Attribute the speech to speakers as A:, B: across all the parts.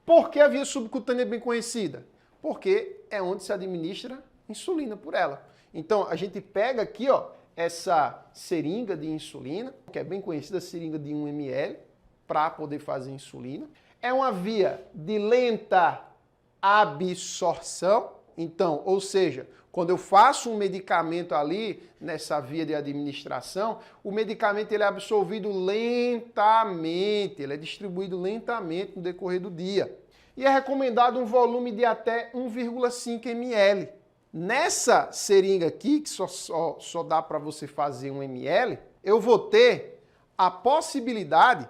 A: Por que a via subcutânea é bem conhecida? Porque é onde se administra insulina por ela. Então, a gente pega aqui, ó, essa seringa de insulina, que é bem conhecida, a seringa de 1 ml, para poder fazer insulina. É uma via de lenta absorção. Então, ou seja, quando eu faço um medicamento ali, nessa via de administração, o medicamento ele é absorvido lentamente, ele é distribuído lentamente no decorrer do dia. E é recomendado um volume de até 1,5 ml. Nessa seringa aqui, que só dá para você fazer 1 ml, eu vou ter a possibilidade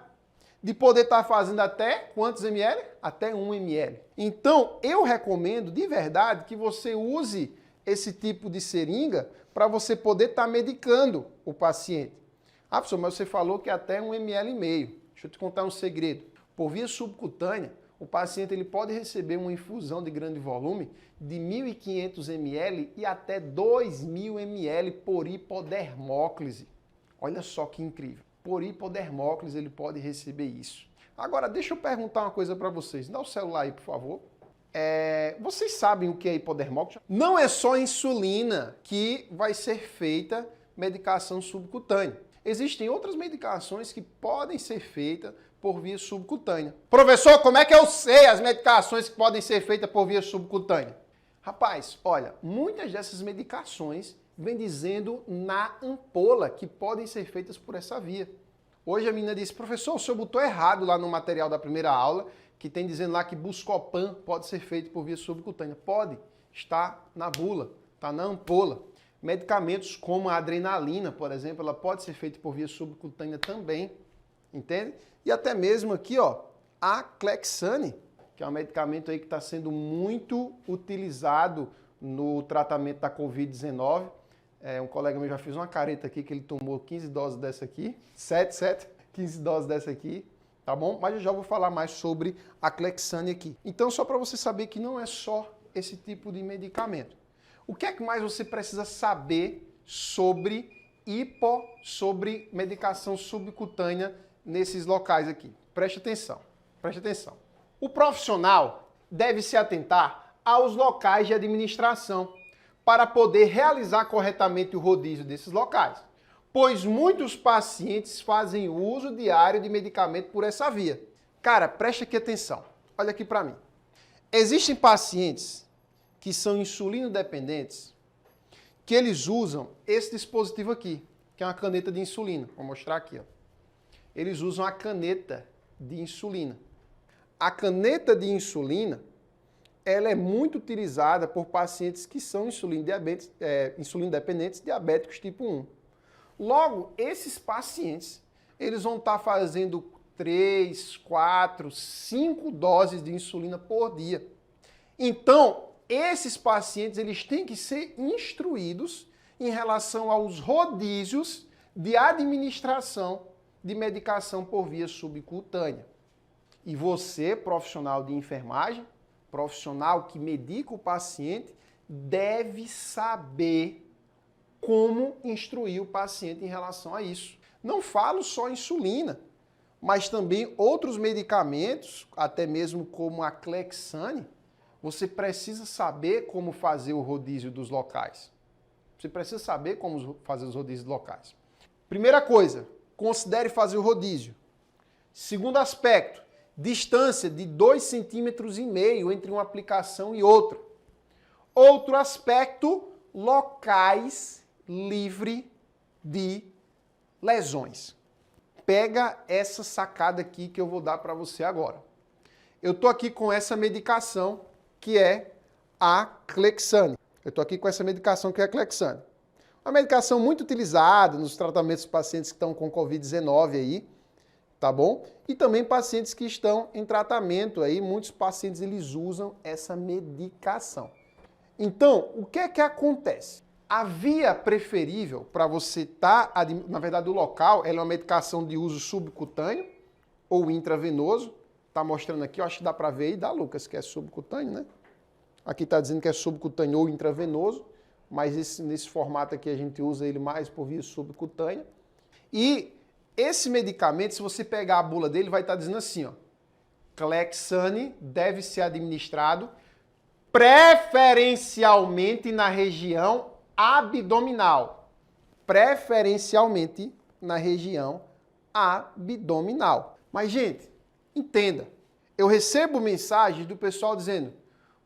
A: de poder estar fazendo até quantos ml? Até 1 ml. Então, eu recomendo de verdade que você use esse tipo de seringa para você poder estar medicando o paciente. Ah, professor, mas você falou que até 1,5 ml. Deixa eu te contar um segredo. Por via subcutânea, o paciente ele pode receber uma infusão de grande volume de 1.500 ml e até 2.000 ml por hipodermóclise. Olha só que incrível. Por hipodermóclise ele pode receber isso. Agora, deixa eu perguntar uma coisa para vocês. Dá o celular aí, por favor. Vocês sabem o que é hipodermóclise? Não é só insulina que vai ser feita medicação subcutânea. Existem outras medicações que podem ser feitas por via subcutânea. Professor, como é que eu sei as medicações que podem ser feitas por via subcutânea? Rapaz, olha, muitas dessas medicações vem dizendo na ampola que podem ser feitas por essa via. Hoje a menina disse, professor, o senhor botou errado lá no material da primeira aula, que tem dizendo lá que Buscopan pode ser feito por via subcutânea. Pode, está na bula, está na ampola. Medicamentos como a adrenalina, por exemplo, ela pode ser feita por via subcutânea também, entende? E até mesmo aqui, ó, a Clexane, que é um medicamento aí que está sendo muito utilizado no tratamento da Covid-19. Um colega meu já fez uma careta aqui que ele tomou 15 doses dessa aqui, 15 doses dessa aqui, tá bom? Mas eu já vou falar mais sobre a Clexane aqui. Então, só para você saber que não é só esse tipo de medicamento. O que é que mais você precisa saber sobre sobre medicação subcutânea nesses locais aqui? Preste atenção, preste atenção. O profissional deve se atentar aos locais de administração para poder realizar corretamente o rodízio desses locais, pois muitos pacientes fazem uso diário de medicamento por essa via. Cara, preste aqui atenção, olha aqui para mim. Existem pacientes que são insulino dependentes, que eles usam esse dispositivo aqui, que é uma caneta de insulina. Vou mostrar aqui, ó. Eles usam a caneta de insulina. A caneta de insulina, ela é muito utilizada por pacientes que são insulino dependentes, diabéticos tipo 1. Logo, esses pacientes, eles vão estar fazendo 3, 4, 5 doses de insulina por dia. Então, esses pacientes, eles têm que ser instruídos em relação aos rodízios de administração de medicação por via subcutânea. E você, profissional de enfermagem, profissional que medica o paciente, deve saber como instruir o paciente em relação a isso. Não falo só insulina, mas também outros medicamentos, até mesmo como a Clexane, você precisa saber como fazer o rodízio dos locais. Você precisa saber como fazer os rodízios locais. Primeira coisa, considere fazer o rodízio. Segundo aspecto, distância de 2,5 centímetros entre uma aplicação e outra. Outro aspecto, locais livres de lesões. Pega essa sacada aqui que eu vou dar para você agora. Eu estou aqui com essa medicação que é a Clexane. Eu estou aqui com essa medicação que é a Clexane. Uma medicação muito utilizada nos tratamentos dos pacientes que estão com Covid-19 aí, tá bom? E também pacientes que estão em tratamento aí, muitos pacientes eles usam essa medicação. Então, o que é que acontece? A via preferível para você estar, na verdade o local, ela é uma medicação de uso subcutâneo ou intravenoso. Tá mostrando aqui, eu acho que dá para ver aí, dá, Lucas, que é subcutâneo, né? Aqui está dizendo que é subcutâneo ou intravenoso, mas nesse formato aqui a gente usa ele mais por via subcutânea. E esse medicamento, se você pegar a bula dele, vai estar dizendo assim, ó, Clexane deve ser administrado preferencialmente na região abdominal. Preferencialmente na região abdominal. Mas, gente, entenda. Eu recebo mensagens do pessoal dizendo: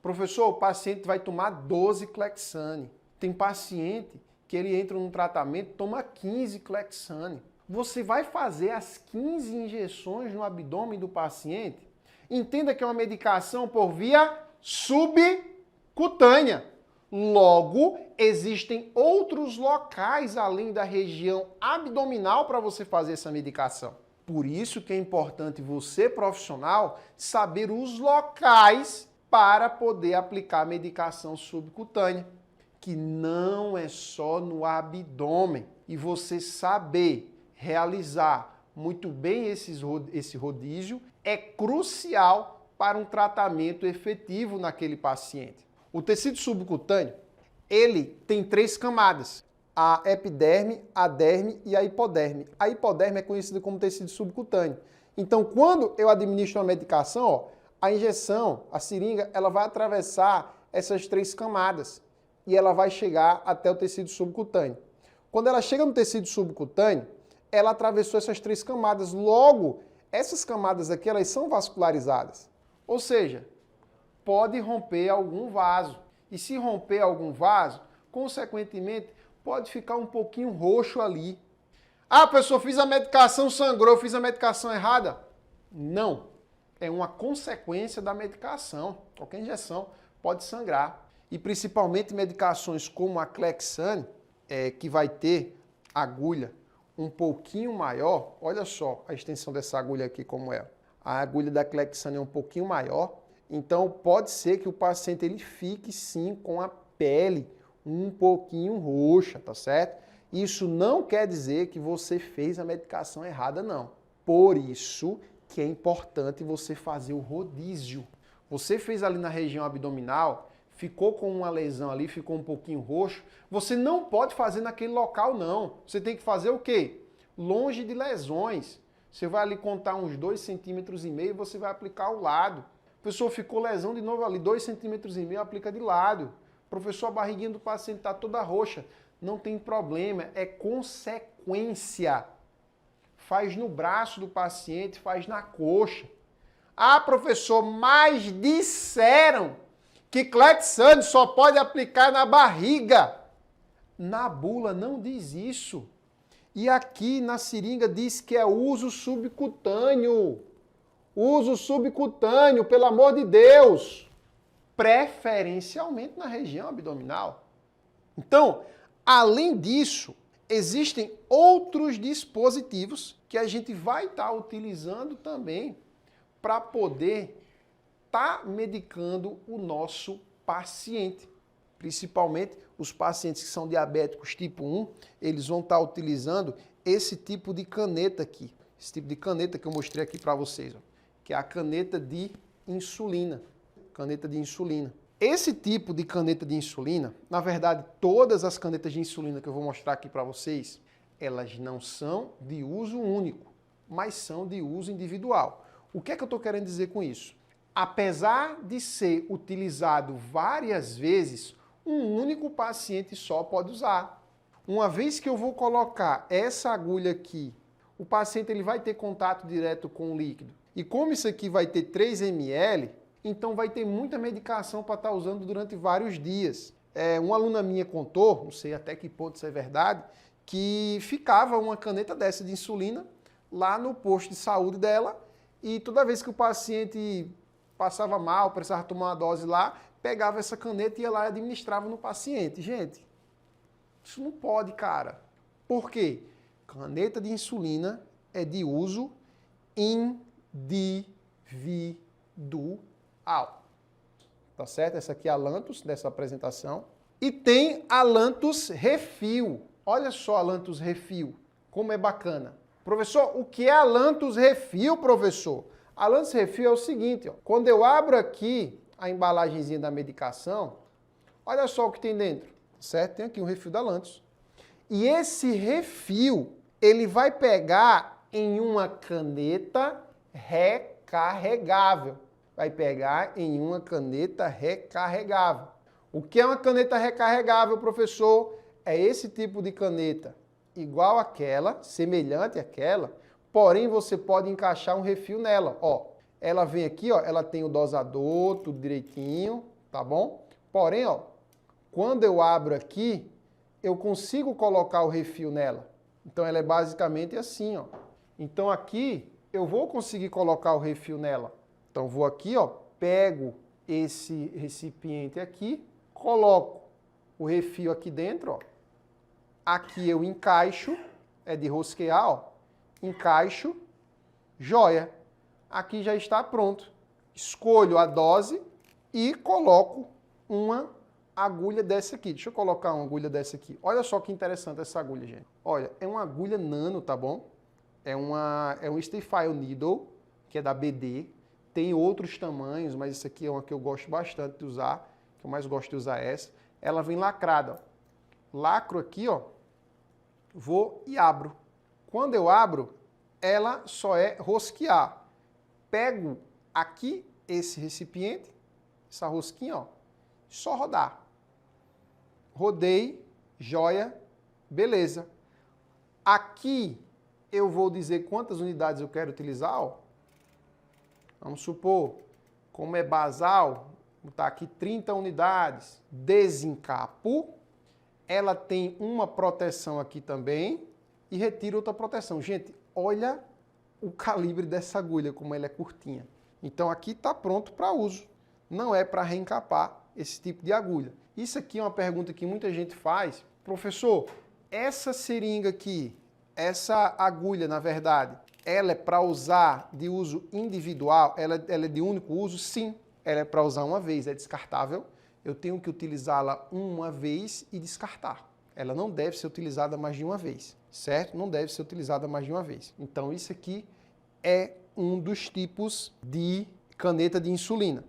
A: professor, o paciente vai tomar 12 Clexane. Tem paciente que ele entra num tratamento, toma 15 Clexane. Você vai fazer as 15 injeções no abdômen do paciente? Entenda que é uma medicação por via subcutânea. Logo, existem outros locais além da região abdominal para você fazer essa medicação. Por isso que é importante você, profissional, saber os locais para poder aplicar a medicação subcutânea, que não é só no abdômen. E você saber realizar muito bem esse rodízio é crucial para um tratamento efetivo naquele paciente. O tecido subcutâneo, ele tem 3 camadas: a epiderme, a derme e a hipoderme. A hipoderme é conhecida como tecido subcutâneo. Então, quando eu administro uma medicação, ó, a injeção, a seringa, ela vai atravessar essas 3 camadas e ela vai chegar até o tecido subcutâneo. Quando ela chega no tecido subcutâneo, ela atravessou essas 3 camadas. Logo, essas camadas aqui, elas são vascularizadas. Ou seja, pode romper algum vaso. E se romper algum vaso, consequentemente, pode ficar um pouquinho roxo ali. Ah, professor, fiz a medicação, sangrou, fiz a medicação errada. Não. É uma consequência da medicação. Qualquer injeção pode sangrar. E principalmente medicações como a Clexane, que vai ter agulha um pouquinho maior. Olha só a extensão dessa agulha aqui como é. A agulha da Clexane é um pouquinho maior. Então pode ser que o paciente ele fique sim com a pele um pouquinho roxa, tá certo? Isso não quer dizer que você fez a medicação errada, não. Por isso que é importante você fazer o rodízio. Você fez ali na região abdominal, ficou com uma lesão ali, ficou um pouquinho roxo, você não pode fazer naquele local, não. Você tem que fazer o quê? Longe de lesões. Você vai ali contar uns 2,5 centímetros e você vai aplicar ao lado. O professor, ficou lesão de novo ali, 2,5 centímetros, aplica de lado. Professor, a barriguinha do paciente está toda roxa. Não tem problema, é consequência. Faz no braço do paciente, faz na coxa. Ah, professor, mas disseram que Clexane só pode aplicar na barriga. Na bula não diz isso. E aqui na seringa diz que é uso subcutâneo. Uso subcutâneo, pelo amor de Deus. Preferencialmente na região abdominal. Então, além disso, existem outros dispositivos que a gente vai estar utilizando também para poder estar medicando o nosso paciente. Principalmente os pacientes que são diabéticos tipo 1, eles vão estar utilizando esse tipo de caneta aqui. Esse tipo de caneta que eu mostrei aqui para vocês, ó, que é a caneta de insulina. Caneta de insulina. Esse tipo de caneta de insulina, na verdade, todas as canetas de insulina que eu vou mostrar aqui para vocês, elas não são de uso único, mas são de uso individual. O que é que eu estou querendo dizer com isso? Apesar de ser utilizado várias vezes, um único paciente só pode usar. Uma vez que eu vou colocar essa agulha aqui, o paciente ele vai ter contato direto com o líquido. E como isso aqui vai ter 3 ml, então vai ter muita medicação para estar usando durante vários dias. Uma aluna minha contou, não sei até que ponto isso é verdade, que ficava uma caneta dessa de insulina lá no posto de saúde dela e toda vez que o paciente passava mal, precisava tomar uma dose lá, pegava essa caneta e ia lá e administrava no paciente. Gente, isso não pode, cara. Por quê? Caneta de insulina é de uso individual. Tá certo? Essa aqui é a Lantus, dessa apresentação. E tem a Lantus Refil. Olha só a Lantus Refil, como é bacana. Professor, o que é a Lantus Refil, professor? A Lantus Refil é o seguinte, ó, quando eu abro aqui a embalagenzinha da medicação, olha só o que tem dentro, certo? Tem aqui um refil da Lantus. E esse refil, ele vai pegar em uma caneta rectangular. recarregável. Vai pegar em uma caneta recarregável. O que é uma caneta recarregável, professor? É esse tipo de caneta, igual àquela, semelhante àquela, porém você pode encaixar um refil nela. Ó, ela vem aqui, ó, ela tem o dosador, tudo direitinho, tá bom? Porém, ó, quando eu abro aqui, eu consigo colocar o refil nela. Então ela é basicamente assim, ó. Então aqui eu vou conseguir colocar o refil nela. Então vou aqui, ó, pego esse recipiente aqui, coloco o refil aqui dentro, ó. Aqui eu encaixo, é de rosquear, ó. Encaixo, joia. Aqui já está pronto. Escolho a dose e coloco uma agulha dessa aqui. Deixa eu colocar uma agulha dessa aqui. Olha só que interessante essa agulha, gente. Olha, é uma agulha nano, tá bom? É um Stay-File Needle, que é da BD. Tem outros tamanhos, mas esse aqui é uma que eu gosto bastante de usar, que eu mais gosto de usar essa. Ela vem lacrada, ó. Lacro aqui, ó. Vou e abro. Quando eu abro, ela só é rosquear. Pego aqui esse recipiente, essa rosquinha, ó. Só rodar. Rodei, joia, beleza. Aqui eu vou dizer quantas unidades eu quero utilizar, ó. Vamos supor, como é basal, vou botar aqui 30 unidades, desencapo, ela tem uma proteção aqui também e retiro outra proteção. Gente, olha o calibre dessa agulha, como ela é curtinha. Então aqui está pronto para uso, não é para reencapar esse tipo de agulha. Isso aqui é uma pergunta que muita gente faz. Professor, essa seringa aqui, essa agulha, na verdade, ela é para usar de uso individual? Ela é de único uso? Sim. Ela é para usar uma vez, é descartável. Eu tenho que utilizá-la uma vez e descartar. Ela não deve ser utilizada mais de uma vez, certo? Não deve ser utilizada mais de uma vez. Então isso aqui é um dos tipos de caneta de insulina.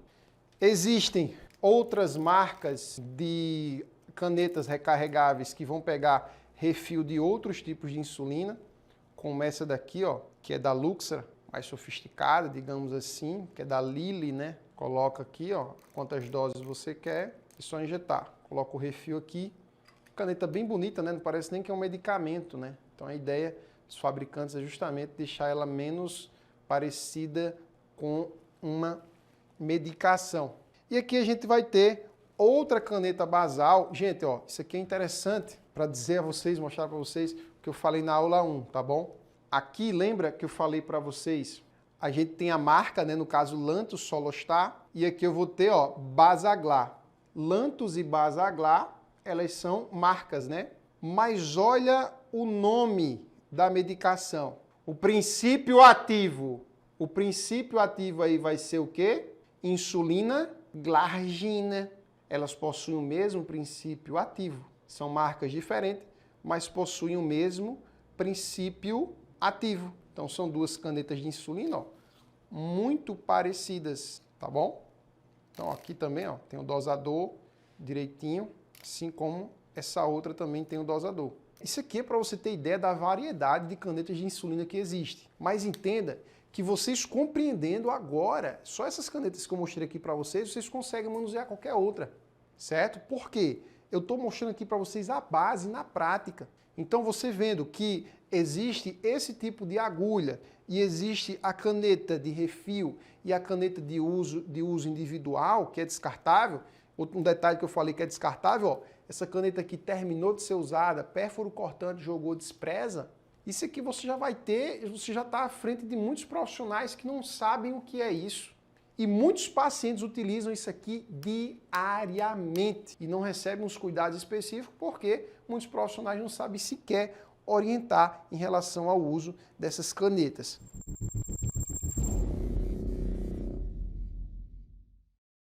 A: Existem outras marcas de canetas recarregáveis que vão pegar refil de outros tipos de insulina, como essa daqui, ó, que é da Luxra, mais sofisticada, digamos assim, que é da Lilly, né? Coloca aqui, ó, quantas doses você quer, é só injetar. Coloca o refil aqui. Caneta bem bonita, né? Não parece nem que é um medicamento, né? Então a ideia dos fabricantes é justamente deixar ela menos parecida com uma medicação. E aqui a gente vai ter outra caneta basal. Gente, ó, isso aqui é interessante para dizer a vocês, mostrar para vocês o que eu falei na aula 1, tá bom? Aqui, lembra que eu falei para vocês, a gente tem a marca, né, no caso Lantus Solostar, e aqui eu vou ter, ó, Basaglar. Lantus e Basaglar, elas são marcas, né? Mas olha o nome da medicação. O princípio ativo. O princípio ativo aí vai ser o quê? Insulina glargina. Elas possuem o mesmo princípio ativo. São marcas diferentes, mas possuem o mesmo princípio ativo. Então são duas canetas de insulina, ó, muito parecidas, tá bom? Então aqui também, ó, tem o dosador direitinho, assim como essa outra também tem o dosador. Isso aqui é para você ter ideia da variedade de canetas de insulina que existe. Mas entenda que vocês compreendendo agora, só essas canetas que eu mostrei aqui para vocês, vocês conseguem manusear qualquer outra, certo? Por quê? Eu estou mostrando aqui para vocês a base na prática. Então você vendo que existe esse tipo de agulha e existe a caneta de refil e a caneta de uso individual, que é descartável. Um detalhe que eu falei que é descartável, ó, essa caneta aqui terminou de ser usada, pérfuro cortante, jogou, despreza. Isso aqui você já vai ter, você já está à frente de muitos profissionais que não sabem o que é isso. E muitos pacientes utilizam isso aqui diariamente e não recebem os cuidados específicos porque muitos profissionais não sabem sequer orientar em relação ao uso dessas canetas.